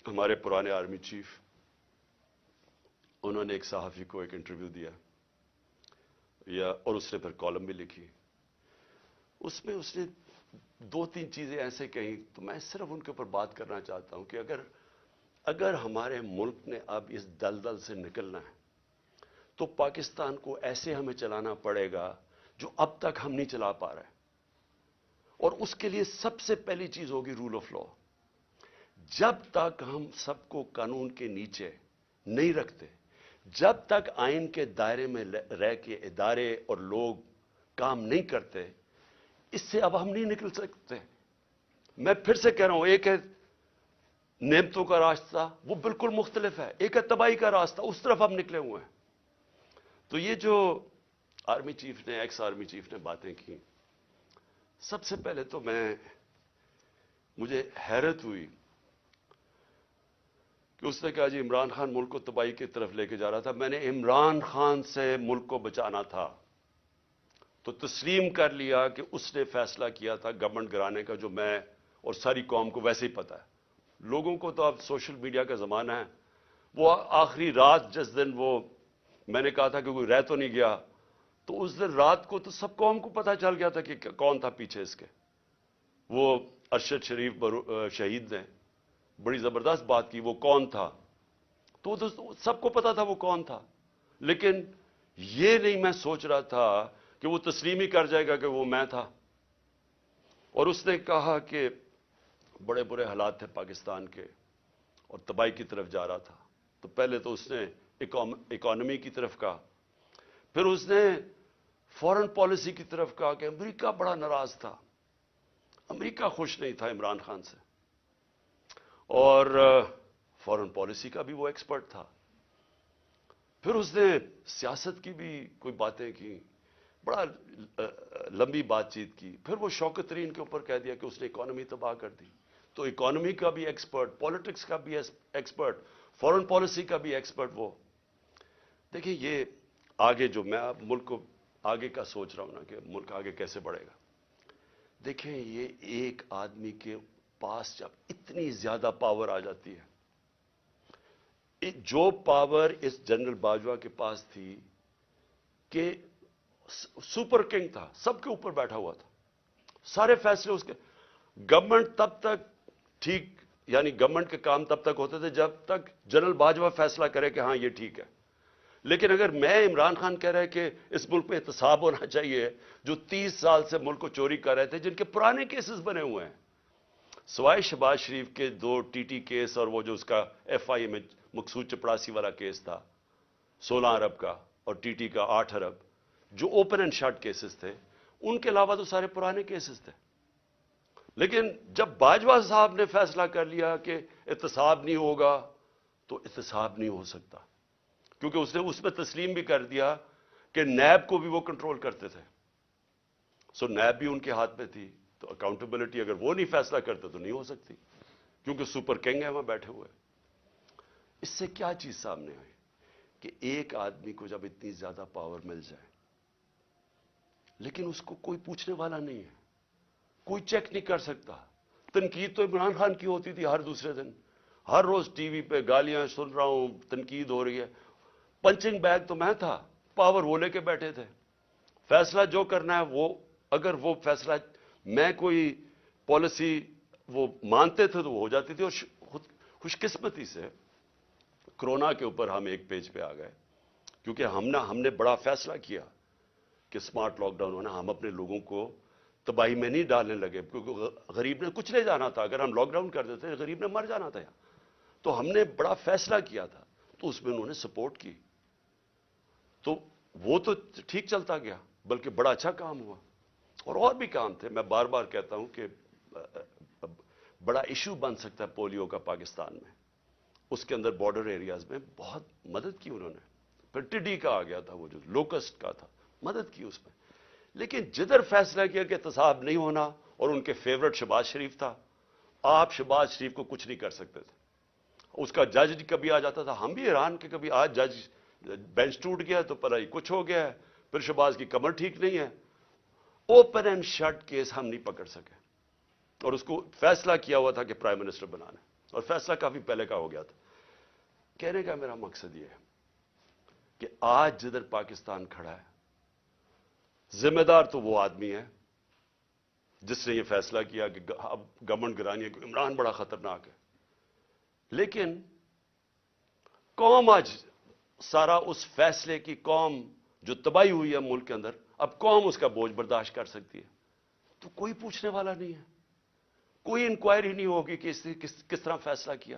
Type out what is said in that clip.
ہمارے پرانے army chief, انہوں نے ایک صحافی کو ایک انٹرویو دیا اور اس نے پھر کالم بھی لکھی. اس میں اس نے 2-3 چیزیں ایسے کہیں، تو میں صرف ان کے اوپر بات کرنا چاہتا ہوں کہ اگر ہمارے ملک نے اب اس دلدل سے نکلنا ہے تو پاکستان کو ایسے ہمیں چلانا پڑے گا جو اب تک ہم نہیں چلا پا رہے. اور اس کے لیے سب سے پہلی چیز ہوگی رول آف لا. جب تک ہم سب کو قانون کے نیچے نہیں رکھتے، جب تک آئین کے دائرے میں رہ کے ادارے اور لوگ کام نہیں کرتے، اس سے اب ہم نہیں نکل سکتے. میں پھر سے کہہ رہا ہوں، ایک ہے نعمتوں کا راستہ، وہ بالکل مختلف ہے. ایک ہے تباہی کا راستہ، اس طرف ہم نکلے ہوئے ہیں. تو یہ جو آرمی چیف نے، ایکس آرمی چیف نے باتیں کی، سب سے پہلے تو مجھے حیرت ہوئی کہ اس نے کہا جی عمران خان ملک کو تباہی کی طرف لے کے جا رہا تھا. میں نے عمران خان سے ملک کو بچانا تھا تو تسلیم کر لیا کہ اس نے فیصلہ کیا تھا گورنمنٹ گرانے کا، جو میں اور ساری قوم کو ویسے ہی پتا ہے. لوگوں کو تو اب سوشل میڈیا کا زمانہ ہے. وہ آخری رات جس دن وہ میں نے کہا تھا کہ کوئی رہ تو نہیں گیا، تو اس دن رات کو تو سب قوم کو پتا چل گیا تھا کہ کون تھا پیچھے اس کے. وہ ارشد شریف شہید نے بڑی زبردست بات کی، وہ کون تھا، تو سب کو پتا تھا وہ کون تھا. لیکن یہ نہیں میں سوچ رہا تھا کہ وہ تسلیم ہی کر جائے گا کہ وہ میں تھا. اور اس نے کہا کہ بڑے برے حالات تھے پاکستان کے اور تباہی کی طرف جا رہا تھا. تو پہلے تو اس نے اکانومی کی طرف کہا، پھر اس نے فورن پالیسی کی طرف کہا کہ امریکہ بڑا ناراض تھا، امریکہ خوش نہیں تھا عمران خان سے، اور فورن پالیسی کا بھی وہ ایکسپرٹ تھا. پھر اس نے سیاست کی بھی کوئی باتیں کی، بڑا لمبی بات چیت کی. پھر وہ شوکت ترین کے اوپر کہہ دیا کہ اس نے اکانومی تباہ کر دی. تو اکانومی کا بھی ایکسپرٹ، پالیٹکس کا بھی ایکسپرٹ، فورن پالیسی کا بھی ایکسپرٹ وہ. دیکھیں یہ آگے جو میں اب ملک کو آگے کا سوچ رہا ہوں نا کہ ملک آگے کیسے بڑھے گا. دیکھیں یہ ایک آدمی کے پاس جب اتنی زیادہ پاور آ جاتی ہے، جو پاور اس جنرل باجوہ کے پاس تھی کہ سپر کنگ تھا، سب کے اوپر بیٹھا ہوا تھا، سارے فیصلے اس کے. گورنمنٹ تب تک ٹھیک، یعنی گورنمنٹ کے کام تب تک ہوتے تھے جب تک جنرل باجوہ فیصلہ کرے کہ ہاں یہ ٹھیک ہے. لیکن اگر میں عمران خان کہہ رہے کہ اس ملک میں احتساب ہونا چاہیے، جو 30 سال سے ملک کو چوری کر رہے تھے، جن کے پرانے کیسز بنے ہوئے ہیں، سوائے شہباز شریف کے 2 ٹی ٹی کیس اور وہ جو اس کا ایف آئی اے میں مقصود چپڑاسی والا کیس تھا 16 ارب کا، اور ٹی ٹی کا 8 ارب، جو اوپن اینڈ شٹ کیسز تھے، ان کے علاوہ تو سارے پرانے کیسز تھے. لیکن جب باجوہ صاحب نے فیصلہ کر لیا کہ احتساب نہیں ہوگا، تو احتساب نہیں ہو سکتا، کیونکہ اس نے اس میں تسلیم بھی کر دیا کہ نیب کو بھی وہ کنٹرول کرتے تھے. سو نیب بھی ان کے ہاتھ میں تھی، تو اکاؤنٹیبلٹی اگر وہ نہیں فیصلہ کرتے تو نہیں ہو سکتی، کیونکہ سپر کنگ ہے وہاں بیٹھے ہوئے. اس سے کیا چیز سامنے آئی کہ ایک آدمی کو جب اتنی زیادہ پاور مل جائے لیکن اس کو کوئی پوچھنے والا نہیں ہے، کوئی چیک نہیں کر سکتا. تنقید تو عمران خان کی ہوتی تھی ہر دوسرے دن، ہر روز ٹی وی پہ گالیاں سن رہا ہوں، تنقید ہو رہی ہے. پنچنگ بیگ تو میں تھا، پاور وہ لے کے بیٹھے تھے. فیصلہ جو کرنا ہے وہ، اگر وہ فیصلہ میں کوئی پالیسی وہ مانتے تھے تو وہ ہو جاتی تھی. اور خوش قسمتی سے کرونا کے اوپر ہم ایک پیج پہ آ گئے، کیونکہ ہم نے بڑا فیصلہ کیا کہ سمارٹ لاک ڈاؤن ہونا. ہم اپنے لوگوں کو تباہی میں نہیں ڈالنے لگے، کیونکہ غریب نے کچھ لے جانا تھا. اگر ہم لاک ڈاؤن کر دیتے غریب نے مر جانا تھا. تو ہم نے بڑا فیصلہ کیا تھا، تو اس میں انہوں نے سپورٹ کی، تو وہ تو ٹھیک چلتا گیا، بلکہ بڑا اچھا کام ہوا. اور بھی کام تھے. میں بار بار کہتا ہوں کہ بڑا ایشو بن سکتا ہے پولیو کا پاکستان میں. اس کے اندر بارڈر ایریاز میں بہت مدد کی انہوں نے. پھر ٹڈی کا آ گیا تھا، وہ جو لوکسٹ کا تھا، مدد کی اس میں. لیکن جدھر فیصلہ کیا کہ احتساب نہیں ہونا، اور ان کے فیورٹ شہباز شریف تھا، آپ شہباز شریف کو کچھ نہیں کر سکتے تھے. اس کا جج کبھی آ جاتا تھا، ہم بھی حیران کہ کبھی آج جج بینچ ٹوٹ گیا تو پر کچھ ہو گیا ہے، پھر شہباز کی کمر ٹھیک نہیں ہے. اوپن اینڈ شٹ کیس ہم نہیں پکڑ سکے، اور اس کو فیصلہ کیا ہوا تھا کہ پرائم منسٹر بنانا ہے. اور فیصلہ کافی پہلے کا ہو گیا تھا. کہنے کا میرا مقصد یہ ہے کہ آج جدھر پاکستان کھڑا ہے، ذمہ دار تو وہ آدمی ہے جس نے یہ فیصلہ کیا کہ اب گورنمنٹ گرانی ہے، کہ عمران بڑا خطرناک ہے. لیکن قوم آج سارا اس فیصلے کی، قوم جو تباہی ہوئی ہے ملک کے اندر، اب قوم اس کا بوجھ برداشت کر سکتی ہے. تو کوئی پوچھنے والا نہیں ہے، کوئی انکوائری نہیں ہوگی کہ اس نے کس طرح فیصلہ کیا.